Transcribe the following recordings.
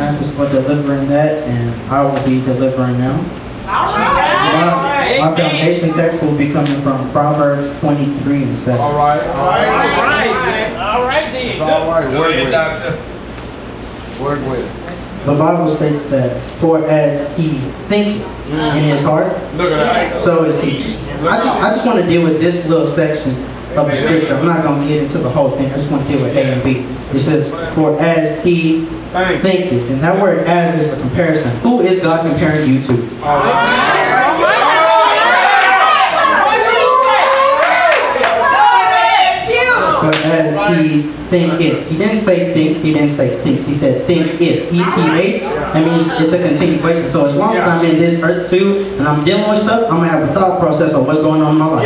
Samantha for delivering that, and I will be delivering now. My foundation text will be coming from Proverbs 23 and 7. All right then. It's all right. Go ahead, doctor. Work with it. The Bible states that, for as he thinketh in his heart, Look at that. so is he. I just want to deal with this little section of the scripture. I'm not going to get into the whole thing. I just want to deal with A and B. It says, for as he thinketh. And that word as is a comparison. Who is God comparing you to? But as he thinketh. He didn't say think, he didn't say thinks. He said think it. E-T-H. That means it's a continuation. So as long as I'm in this earth too, and I'm dealing with stuff, I'm going to have a thought process of what's going on in my life.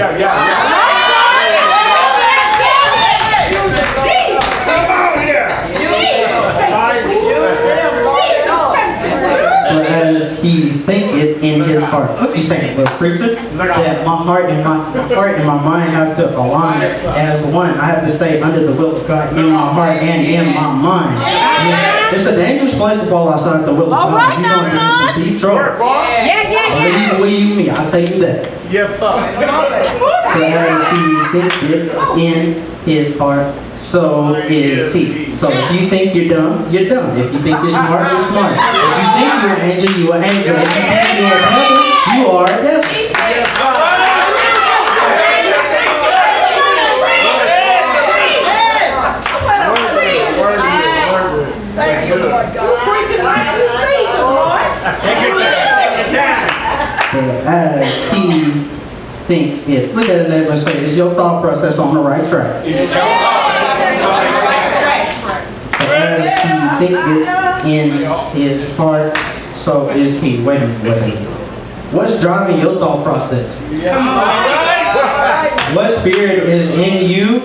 But as he thinketh in his heart. What you saying, little preacher? That my heart and my mind have to align as one. I have to stay under the will of God in my heart and in my mind. Yeah. It's a dangerous place to fall outside the will of God. You're going to get into deep trouble. Believe the way you me, I'll tell you that. Yes, sir. So as he thinketh in his heart, so is he. So if you think you're dumb, you're dumb. If you think you're smart, you're smart. If you think you're an angel, you're an angel. If you think you're a devil, you are a devil. So as he thinketh. Look at the neighbor and say, is your thought process on the right track? As he thinketh in his heart, so is he. Wait a minute. What's driving your thought process? What spirit is in you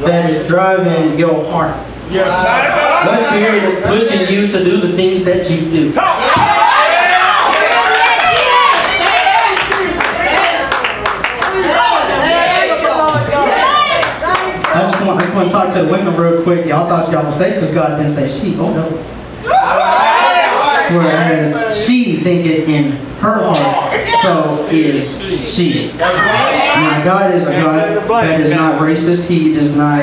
that is driving your heart? What spirit is pushing you to do the things that you do? I just want to talk to the women real quick. Y'all thought y'all were safe because God didn't say she. Oh no. Whereas she thinketh in her heart, so is she. Now God is a God that is not racist. He does not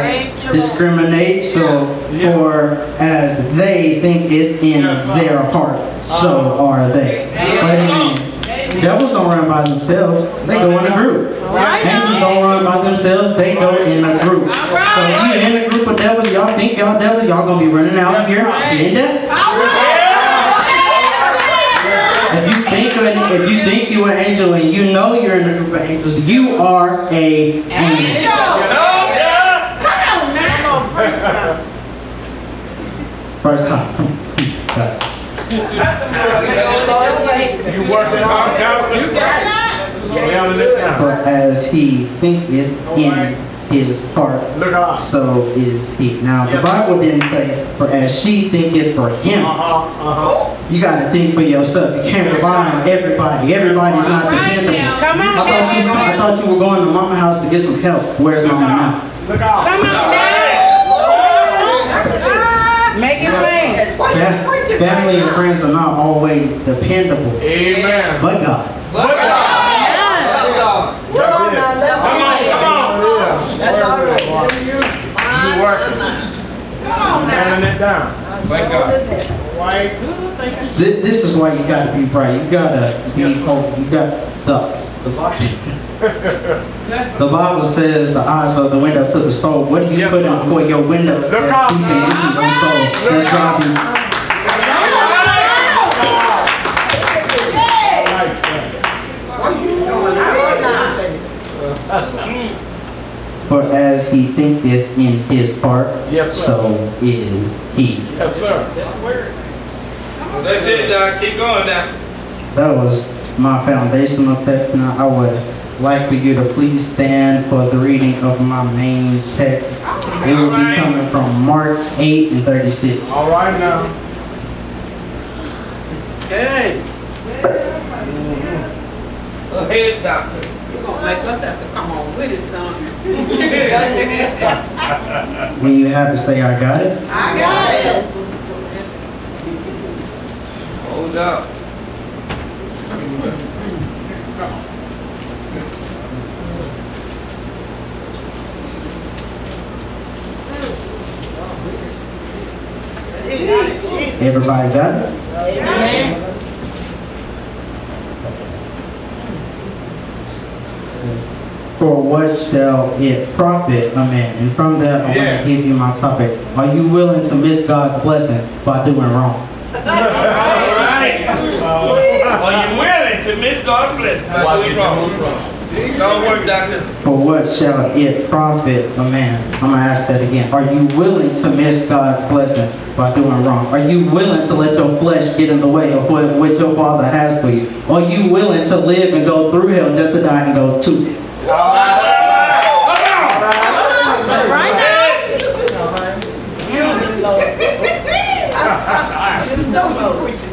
discriminate. So for as they thinketh in their heart, so are they. But devils don't run by themselves. They go in a group. Angels don't run by themselves. They go in a group. So if you're in a group of devils, y'all think y'all devils, y'all going to be running out of here being devils. If you think you're an angel and you know you're in a group of angels, you are a angel. First time. You working hard, you got it. For as he thinketh in his heart, so is he. Now the Bible didn't say, for as she thinketh for him. You got to think for yourself. You can't rely on everybody. Everybody's not dependable. I thought you were going to Mama's house to get some help. Where's Mama now? Come on, make it plain. Family and friends are not always dependable. Amen. But God. Come on. That's all right. You working. Handing it down. This is why you got to be bright. You got to be focused. You got the Bible says the eyes are the window to the soul. What do you put in before your window that's keeping into your soul? That's driving. For as he thinketh in his heart, so is he. Yes, sir. That's it, Doc. Keep going now. That was my foundational text. Now I would like for you to please stand for the reading of my main text. It will be coming from Mark 8 and 36. All right now. Hey. Go ahead, doctor. Like us have to come on with it, son. When you have to say, I got it. I got it. job. Everybody got it? Amen. For what shall it profit a man? And from that, I want Yeah. to give you my topic. Are you willing to miss God's blessing by doing wrong? Alright. Are you willing to miss God's blessing by doing wrong? Don't work, doctor. For what shall it profit a man? I'm going to ask that again. Are you willing to miss God's blessing by doing wrong? Are you willing to let your flesh get in the way of what your Father has for you? Are you willing to live and go through hell just to die and go to it?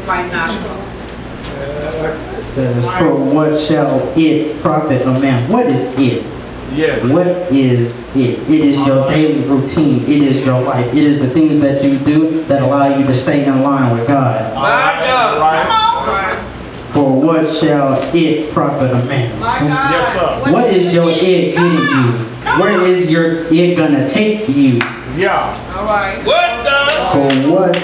Right now. Says, for what shall it profit a man? What is it? Yes. What is it? It is your daily routine. It is your life. It is the things that you do that allow you to stay in line with God. My God. For what shall it profit a man? Yes, sir. What is your it getting you? Where is your it gonna take you? Yeah. What, son? For what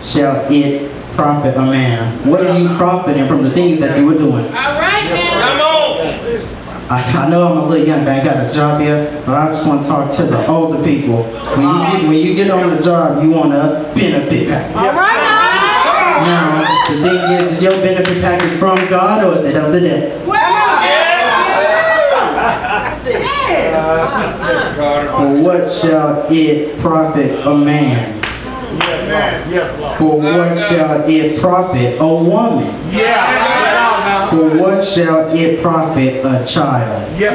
shall it profit a man? What are you profiting from the things that you were doing? Come on. I know I'm a little young, I ain't got a job yet, but I just want to talk to the older people. When you get on the job, you want a benefit package. Now, the thing is your benefit package from God or is it of the devil? For what shall it profit a man? Yes, man. Yes, Lord. For what shall it profit a woman? Yeah. For what shall it profit a child? Yes,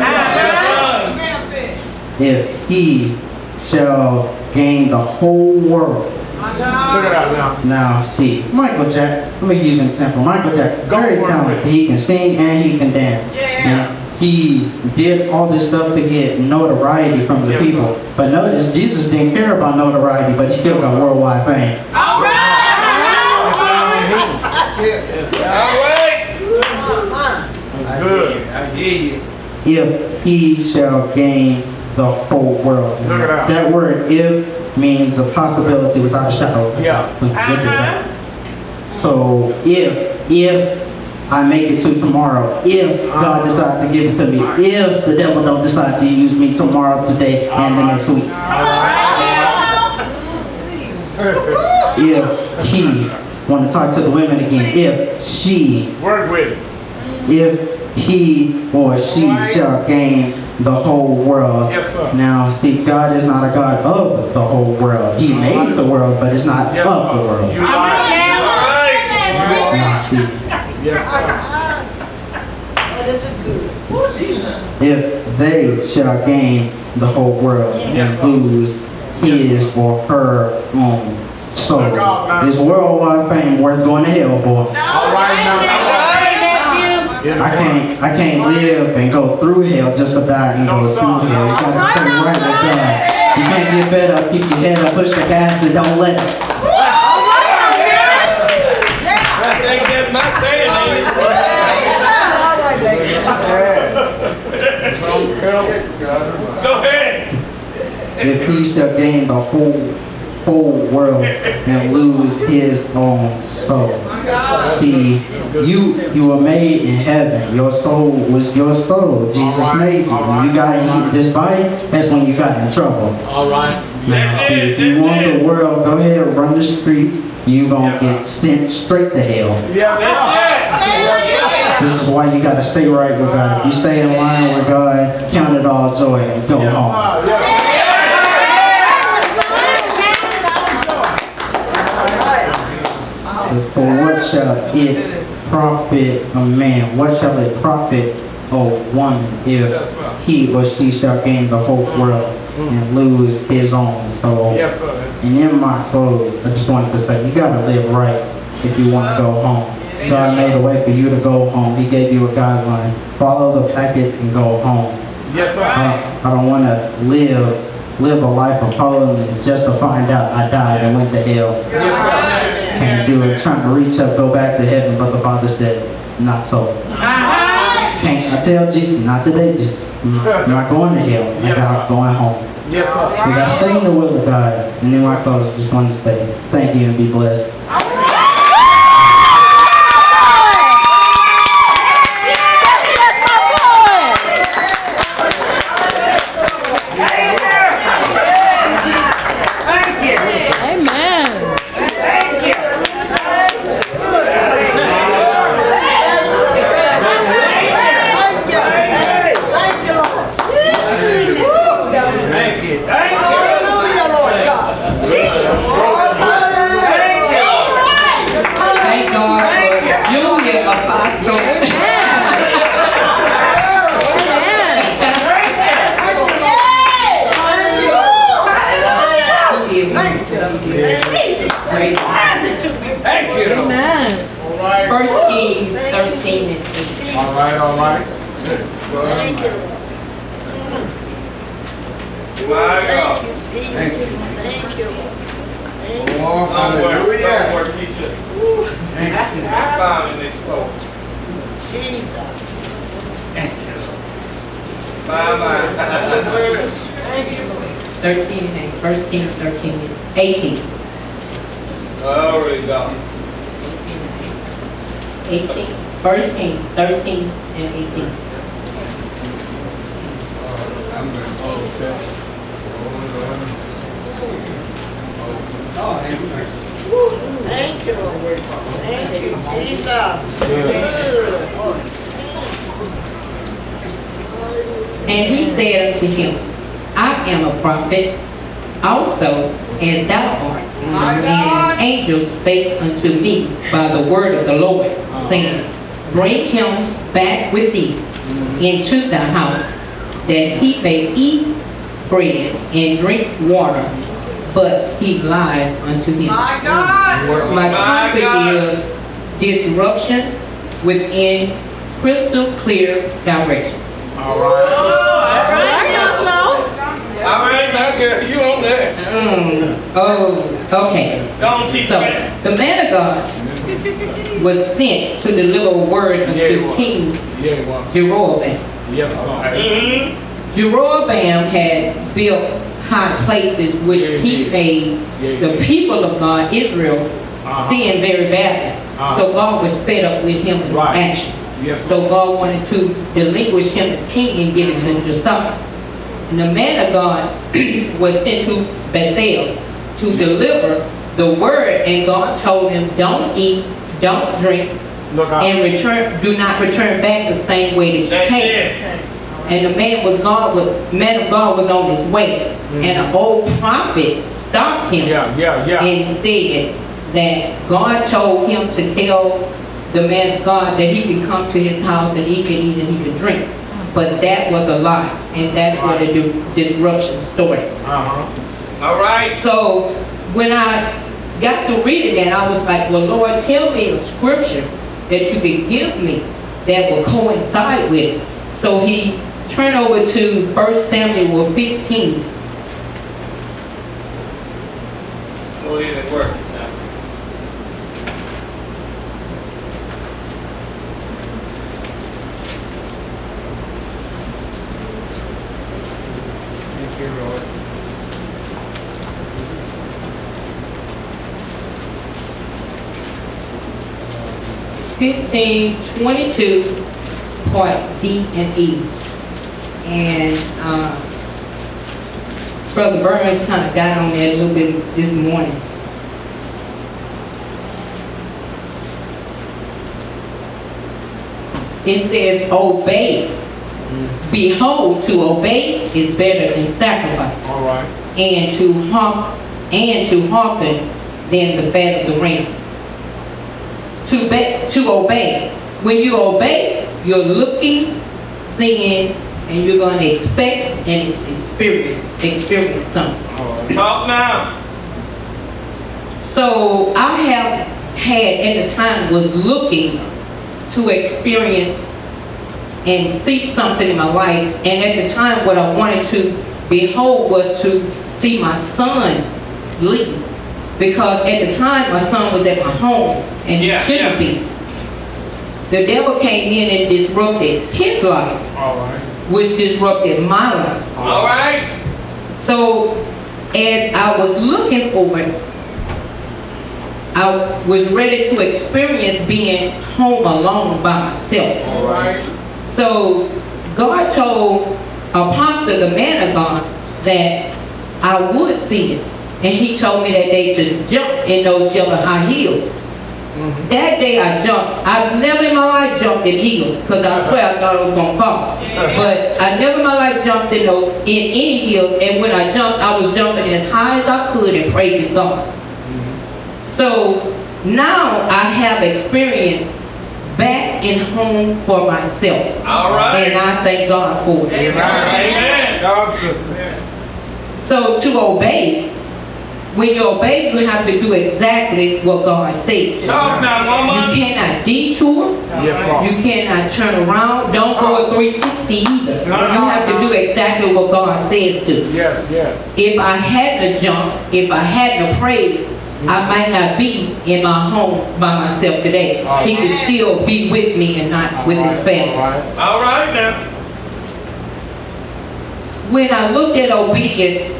If he shall gain the whole world. Look at that now. Now, see, Michael Jackson, let me use an example. Michael Jackson, very talented. He can sing and he can dance. And he did all this stuff to get notoriety from the people. But notice, Jesus didn't care about notoriety, but he still got worldwide fame. All right. That's good. I hear you. If he shall gain the whole world. Look at that. That word if means the possibility without a shadow. Yeah. So if I make it to tomorrow, if God decides to give it to me, if the devil don't decide to use me tomorrow, today, and the next week. If he, want to talk to the women again, if she, Work with it. if he or she shall gain the whole world. Yes, sir. Now, see, God is not a God of the whole world. He made the world, but it's not Yes, of the world. You right. Now, see, Yes, if they shall gain the whole world Yes, and lose his or her own soul, Look out, man. is worldwide fame worth going to hell for? All right now. I can't live and go through hell just to die and go through hell. You gotta stay right with God. You can't get fed up, keep your head up, push the gas, and don't let it. I think that's my saying, Go ahead. If he shall gain the whole world and lose his own soul. See, you were made in heaven. Your soul was your soul. Jesus made you. When you got in this body, that's when you got in trouble. All right. Now, if you want the world, go ahead and run the streets. You gonna get sent straight to hell. Yes, This is why you gotta stay right with God. If you stay in line with God, count it all joy and go home. For what shall it profit a man? What shall it profit a woman if he or she shall gain the whole world and lose his own soul? Yes, sir. And in my close, I just wanted to say, you gotta live right if you want to go home. God made a way for you to go home. He gave you a guideline. Follow the packet and go home. Yes, sir. I don't want to live a life of holiness just to find out I died and went to hell. Yes, sir. Can't do it. Trying to reach up, go back to heaven, but the Father said, not so. Can't. I tell Jesus, not today, Jesus. I'm not going to hell. I'm going home. Yes, sir. We got to stay in the will of God. And then my close, just wanted to say thank you and be blessed. Thank you. Amen. All right. 1 Kings 13 and 8. All right, all right. Thank you. My God. Thank you. Thank you. Oh, Don't work, hallelujah. teacher. Thank you. That's fine in this court. Jesus. Thank you. My. 13 and 8. 1 Kings 13 and 18. Glory to God. 18. 1 Kings 13 and 18. Thank you. Thank you, Jesus. And he said unto him, I am a prophet, also as thou art. And an angel spake unto me by the word of the Lord, saying, Bring him back with thee into thy house, that he may eat bread and drink water. But he lied unto him. My topic is disruption within crystal clear direction. All right. All right, now, girl, you on there. Oh, okay. Don't teach So, me. the man of God was sent to deliver a word unto King Yeah, well, Jeroboam. yes, sir. Mm-hmm. Jeroboam had built high places which he made the people of God, Israel, sin very badly. So God was fed up with him in his action. Yes, sir. So God wanted to relinquish him as king and give it to Josiah. And the man of God was sent to Bethel to deliver the word, and God told him, don't eat, don't drink, Look out. and do not return back the same way that you That's came. it. And the man of God was on his way, and an old prophet stopped him Yeah. and said that God told him to tell the man of God that he could come to his house and he could eat and he could drink. But that was a lie, and that's where the disruption started. All right. So when I got to reading that, I was like, well, Lord, tell me a scripture that you could give me that will coincide with it. So he turned over to 1 Samuel 15. Go ahead and work. 15:22, part D and E. And Brother Burns kind of got on there a little bit this morning. It says, obey. Behold, to obey is better than sacrifice. All right. And to hearken than the fat of the ram. To obey. When you obey, you're looking, seeing, and you're going to expect and experience something. All right. Talk now. So I have had at the time was looking to experience and see something in my life, and at the time what I wanted to behold was to see my son leave. Because at the time, my son was at my home, and he Yeah, shouldn't be. The devil came in and disrupted his life, All right. which disrupted my life. All right. So, as I was looking for it, I was ready to experience being home alone by myself. All right. So, God told Apostle, the man of God, that I would see it. And he told me that day to jump in those yellow high heels. That day I jumped. I've never in my life jumped in heels, because I swear I thought I was going to fall. But I never in my life jumped in any heels, and when I jumped, I was jumping as high as I could and praising God. So now I have experience back in home for myself. All right. And I thank God for it. Amen. God, So to obey, when you obey, you have to do exactly what God says. Talk now, You mama. cannot detour. Yes, Lord. You cannot turn around. Don't go a 360 either. You have to do exactly what God says to. Yes, yes. If I hadn't jumped, if I hadn't praised, I might not be in my home by myself today. He could still be with me and not with his All family. right. All right now. When I looked at obedience,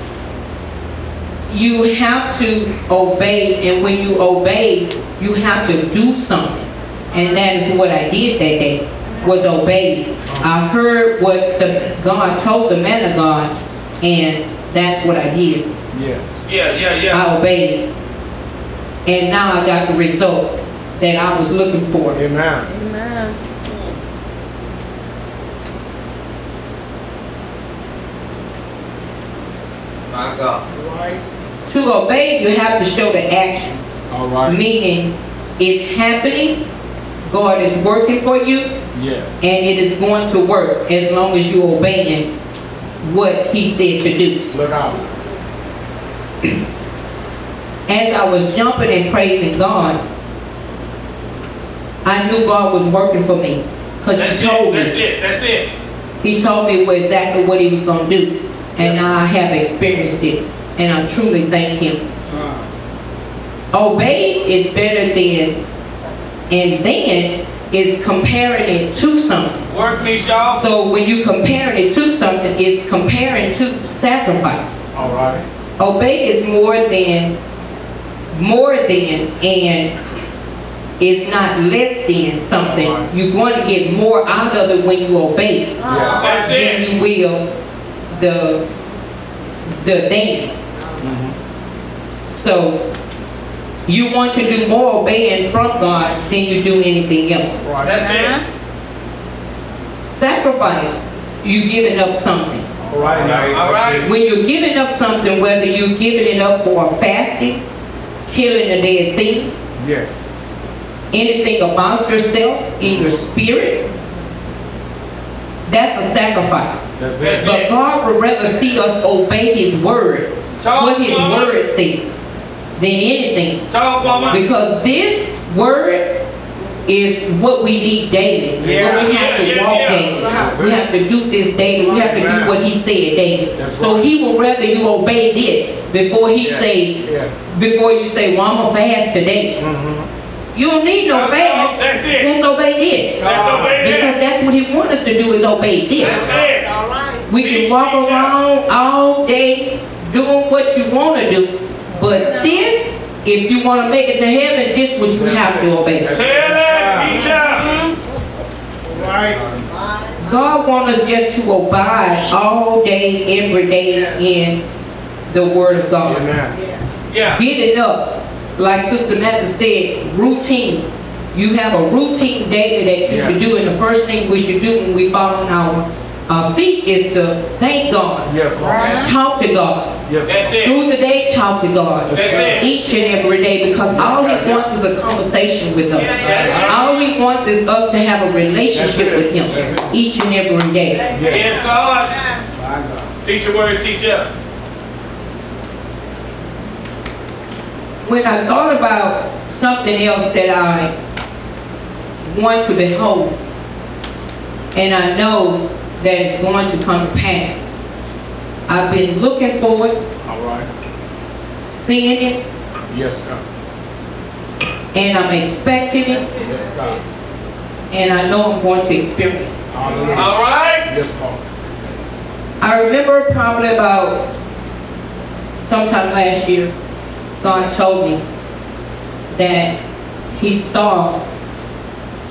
you have to obey, and when you obey, you have to do something. And that is what I did that day, was obey. I heard what God told the man of God, and that's what I did. Yes. Yeah. I obeyed. And now I got the results that I was looking for. Amen. My God. All right. To obey, you have to show the action. All right. Meaning, it's happening, God is working for you, Yes. and it is going to work as long as you're obeying what he said to do. Look out. As I was jumping and praising God, I knew God was working for me, because That's he told it. me. That's it. He told me exactly what he was going to do, and now I have experienced it, and I truly thank him. Obey is better than, and then is comparing it to something. Work me, Shaw. So when you comparing it to something, it's comparing to sacrifice. All right. Obey is more than, and is not less than something. You're going to get more out of it when you obey Yeah. That's than it. you will the then. So you want to do more obeying from God than you do anything else. Right. That's it. Sacrifice, you giving up something. All right. All right. When you're giving up something, whether you're giving it up for fasting, killing the dead things, Yes. anything about yourself in your spirit, that's a sacrifice. That's That's it. But God would rather see us obey his word, what his word says, than anything. Talk, mama. Because this word is what we need daily. What we have to walk daily. We have to do this daily. We have to do what he said daily. That's So right. he will rather you obey this before he say, Yes. before you say, well, I'm gonna fast today. You don't need no fast. That's it. Let's obey this. Let's obey Because that. that's what he wants us to do, is obey this. That's it. All right. We can walk around all day doing what you want to do, but this, if you want to make it to heaven, this is what you have to obey. Tell that teacher. Right. God wants us just to abide all day, every day in the Word of God. Amen. Yeah. Get it up. Like Sister Matthew said, routine. You have a routine daily that you should do, and the first thing we should do when we fall on our feet is to thank God. Yes, Lord. Talk to God. Yes. That's it. Through the day, talk to God. That's it. Each and every day, because all he wants is a conversation with us. All he wants is us to have a relationship with him each and every day. Yes, God. My God. Teach your word, teacher. When I thought about something else that I want to behold, and I know that it's going to come to pass, I've been looking for it, All right. seeing it, Yes, God. And I'm expecting it, Yes, God. and I know I'm going to experience. Hallelujah. All right. Yes, Lord. I remember probably about sometime last year, God told me that He saw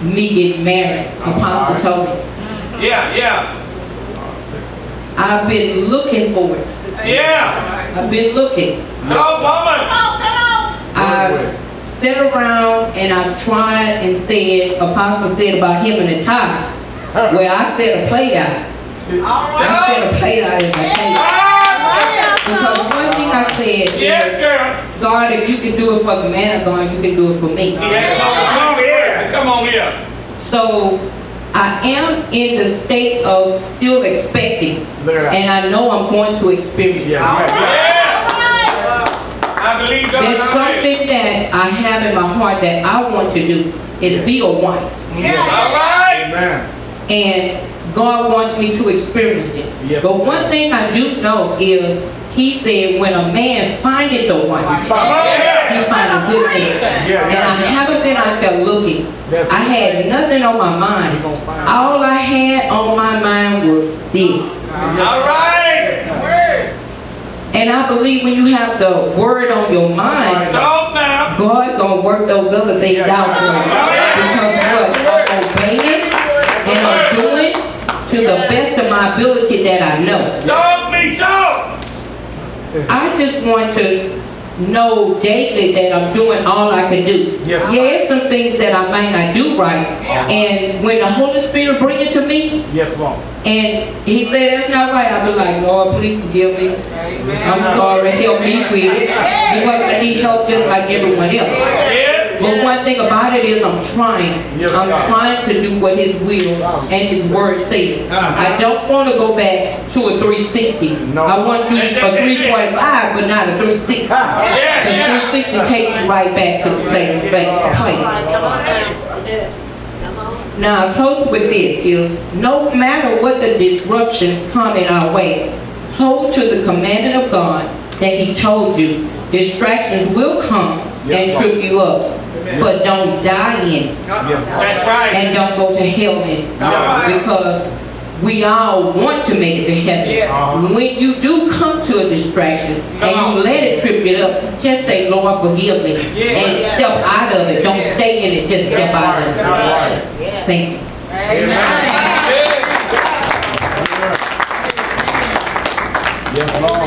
me get married. Apostle told me. Yeah. I've been looking for it. Yeah. I've been looking. No, woman. I sat around and I tried and said, Apostle said about him and the tie. Well, I set a plate out. I set a plate out in my table. Because one thing I said Yes, is, girl. God, if you can do it for the man of God, you can do it for me. Yeah, come on here. Come on here. So I am in the state of still expecting, and I know I'm going to experience. Yeah. I believe God. There's something that I have in my heart that I want to do is be a wife. All right. Amen. And God wants me to experience it. Yes. But one thing I do know is He said when a man findeth a wife, he finds a good thing. And I haven't been out there looking. I had nothing on my mind. All I had on my mind was this. All right. And I believe when you have the word on your mind, Talk now. God gonna work those other things out for you. Because what? I'm obeying and I'm doing to the best of my ability that I know. Talk me, talk. I just want to know daily that I'm doing all I can do. Yes. Yes, some things that I might not do right. And when the Holy Spirit bring it to me, Yes, Lord. and He said that's not right, I'll be like, Lord, please forgive me. I'm sorry, help me with it. Because I need help just like everyone else. Yeah. But one thing about it is I'm trying. Yes, I'm God. trying to do what His will and His word says. I don't want to go back to a 360. No. I want to do a 345, but not a 360. Because 360 takes you right back to the same place. Come on Now, I close with this is, no matter what the disruption come in our way, hold to the commandment of God that He told you. Distractions will come and trip you up, but don't die in it. Yes, Lord. That's right. And don't go to hell in it. Because we all want to make it to heaven. When you do come to a distraction and you let it trip you up, just say, Lord, forgive me. And step out of it. Don't stay in it, just step out of it. Thank you. Yes, Lord.